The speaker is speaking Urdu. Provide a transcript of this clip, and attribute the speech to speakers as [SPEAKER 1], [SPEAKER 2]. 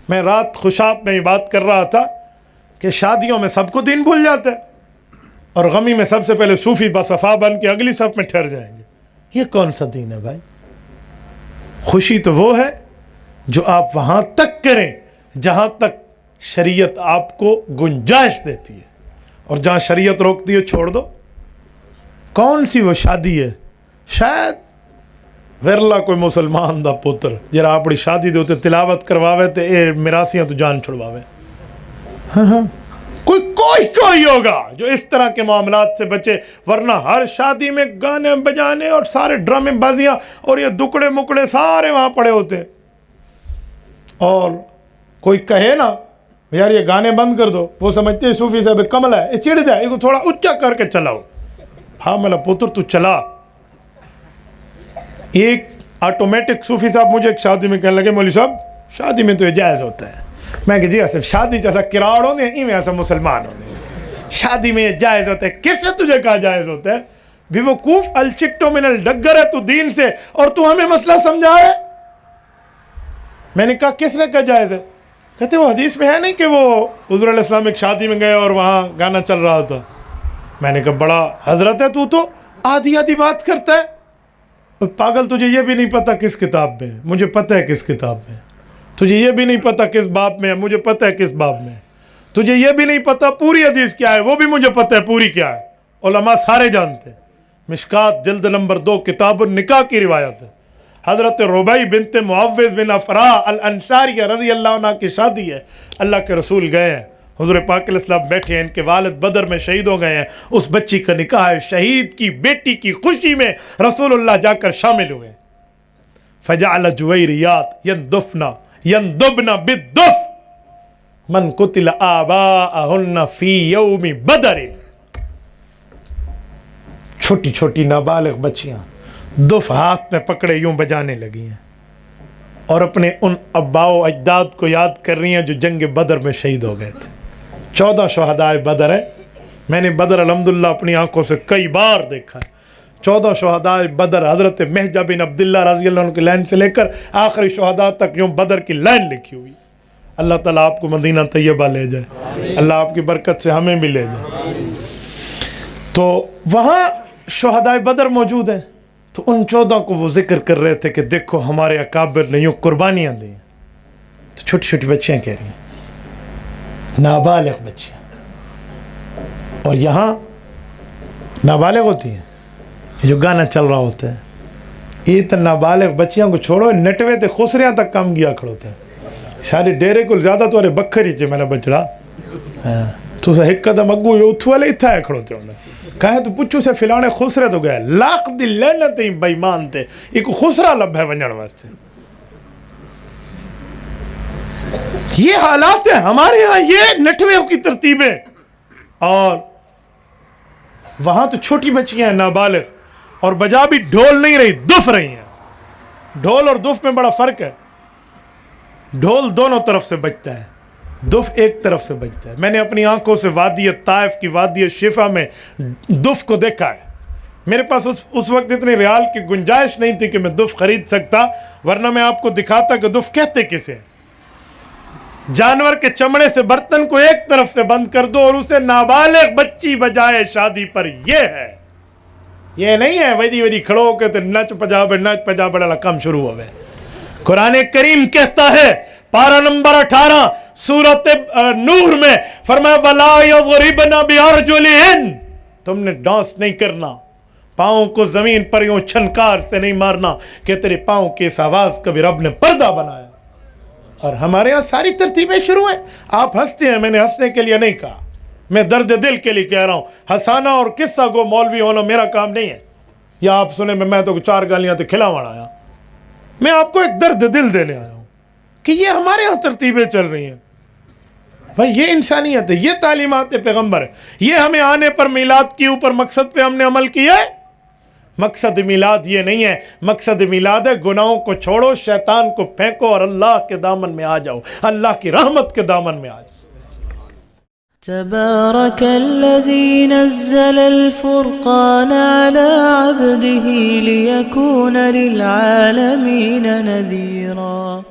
[SPEAKER 1] میں رات خوشاب میں یہ بات کر رہا تھا کہ شادیوں میں سب کو دین بھول جاتا ہے اور غمی میں سب سے پہلے صوفی بصفا بن کے اگلی صف میں ٹھہر جائیں گے. یہ کون سا دین ہے بھائی؟ خوشی تو وہ ہے جو آپ وہاں تک کریں جہاں تک شریعت آپ کو گنجائش دیتی ہے، اور جہاں شریعت روکتی ہے چھوڑ دو. کون سی وہ شادی ہے؟ شاید ورلا کوئی مسلمان دا پتر جرا اپنی شادی دے تلاوت کرواوے تے اے میراثیاں تو جان چھڑواوے. ہاں کوئی ہوگا جو اس طرح کے معاملات سے بچے، ورنہ ہر شادی میں گانے بجانے اور سارے ڈرامے بازیاں اور یہ دکڑے مکڑے سارے وہاں پڑے ہوتے ہیں. اور کوئی کہے نا یار یہ گانے بند کر دو، وہ سمجھتے ہیں صوفی صاحب کمل ہے، یہ چڑھ جائے، یہ تھوڑا اونچا کر کے چلاؤ. ہاں میرا پتر تو چلا. ایک آٹومیٹک صوفی صاحب مجھے ایک شادی میں کہنے لگے مولوی صاحب شادی میں تو یہ جائز ہوتا ہے. میں کہ جی ایسا شادی جیسا کراڑ ہونے ہیں ایویں ایسا مسلمان ہونے ہیں، شادی میں یہ جائز ہوتا ہے. کس نے تجھے کہا جائز ہوتا ہے؟ بے وقوف، الچٹو من الڈگر ہے تو دین سے، اور تو ہمیں مسئلہ سمجھا ہے. میں نے کہا کس نے کہا جائز ہے؟ کہتے وہ حدیث میں ہے نہیں کہ وہ حضور علیہ السلام ایک شادی میں گئے اور وہاں گانا چل رہا تھا. میں نے کہا بڑا حضرت ہے تو آدھی بات کرتا ہے. پاگل تجھے یہ بھی نہیں پتا کس کتاب میں ہے؟ مجھے پتہ ہے کس کتاب میں ہے. تجھے یہ بھی نہیں پتا کس باب میں ہے؟ مجھے پتہ ہے کس باب میں ہے. تجھے یہ بھی نہیں پتا پوری حدیث کیا ہے؟ وہ بھی مجھے پتہ ہے پوری کیا ہے. علماء سارے جانتے ہیں. مشکات جلد نمبر 2 کتاب النکاح کی روایت ہے. حضرت ربیع بنت معوذ بن افراء الانصاریہ رضی اللہ عنہ کی شادی ہے. اللہ کے رسول گئے ہیں، حضور پاک علیہ السلام بیٹھے ہیں، ان کے والد بدر میں شہید ہو گئے ہیں، اس بچی کا نکاح ہے. شہید کی بیٹی کی خوشی میں رسول اللہ جا کر شامل ہوئے. فجعل جویریات یندبن بالدف من قتل آباءہن فی یوم بدر. چھوٹی چھوٹی نابالغ بچیاں دف ہاتھ میں پکڑے یوں بجانے لگی ہیں اور اپنے ان ابا و اجداد کو یاد کر رہی ہیں جو جنگ بدر میں شہید ہو گئے تھے. 14 شہدائے بدر ہیں. میں نے بدر الحمدللہ اپنی آنکھوں سے کئی بار دیکھا ہے. 14 شہدائے بدر، حضرت مہجہ بن عبداللہ رضی اللہ عنہ کی لائن سے لے کر آخری شہداء تک یوں بدر کی لائن لکھی ہوئی. اللہ تعالیٰ آپ کو مدینہ طیبہ لے جائے، اللہ آپ کی برکت سے ہمیں بھی لے جائے. تو وہاں شہدائے بدر موجود ہیں. تو ان 14 کو وہ ذکر کر رہے تھے کہ دیکھو ہمارے اکابر نے یوں قربانیاں دی. تو چھوٹی چھوٹی بچیاں کہہ رہی ہیں، نابالغ بچیاں. اور یہاں نابالغ ہوتی ہیں جو گانا چل رہا ہوتا ہے. یہ تو نابالغ بچیاں کو چھوڑو، نٹوے تے خسریاں تک کام گیا کھڑوتے ہیں. سارے ڈیرے کو زیادہ تو ارے بکھری چے میں نے بچڑا تو سے ایک قدم اگو یہ اتھو والے اتھا ہے کھڑوتے ہونے کہے تو پچھو سے فلانے خسرے تو گئے لاکھ دی لینت ہی بیمان تے ایک خسرہ لب ہے ونجڑ واسطے. یہ حالات ہیں ہمارے ہاں، یہ نٹوے کی ترتیبیں. اور وہاں تو چھوٹی بچیاں ہیں نابالغ، اور بجا بھی ڈھول نہیں رہی، دف رہی ہیں. ڈھول اور دف میں بڑا فرق ہے. ڈھول دونوں طرف سے بجتا ہے، دف ایک طرف سے بجتا ہے. میں نے اپنی آنکھوں سے وادی طائف کی وادی شفا میں دف کو دیکھا ہے. میرے پاس اس وقت اتنی ریال کی گنجائش نہیں تھی کہ میں دف خرید سکتا، ورنہ میں آپ کو دکھاتا کہ دف کہتے کسے. جانور کے چمڑے سے برتن کو ایک طرف سے بند کر دو اور اسے نابالغ بچی بجائے شادی پر. یہ ہے، یہ نہیں ہے ویڈی ویڈی کھڑو ہو کے نچ پجا بڑا کام شروع ہو گئے. قرآن کریم کہتا ہے پارہ نمبر 18 سورۃ نور میں فرمایا وَلَا يَضْرِبْنَ بِأَرْجُلِهِنَّ، تم نے ڈانس نہیں کرنا، پاؤں کو زمین پر یوں چھنکار سے نہیں مارنا کہ تیرے پاؤں کی اس آواز کا بھی رب نے پردہ بنایا. اور ہمارے ہاں ساری ترتیبیں شروع ہیں. آپ ہنستے ہیں، میں نے ہنسنے کے لیے نہیں کہا، میں درد دل کے لیے کہہ رہا ہوں. ہنسانا اور قصہ گو مولوی ہونا میرا کام نہیں ہے. یا آپ سنیں میں تو 4 گالیاں تو کھلاوڑ آیا. میں آپ کو ایک درد دل دینے آیا ہوں کہ یہ ہمارے ہاں ترتیبیں چل رہی ہیں. بھائی یہ انسانیت ہے، یہ تعلیمات پیغمبر ہے. یہ ہمیں آنے پر میلاد کے اوپر مقصد پہ ہم نے عمل کیا ہے. مقصد میلاد یہ نہیں ہے، مقصد میلاد ہے گناہوں کو چھوڑو، شیطان کو پھینکو اور اللہ کے دامن میں آ جاؤ، اللہ کی رحمت کے دامن میں آ جاؤ.
[SPEAKER 2] تبارك الذي نزل الفرقان على عبده ليكون للعالمين نذيرا.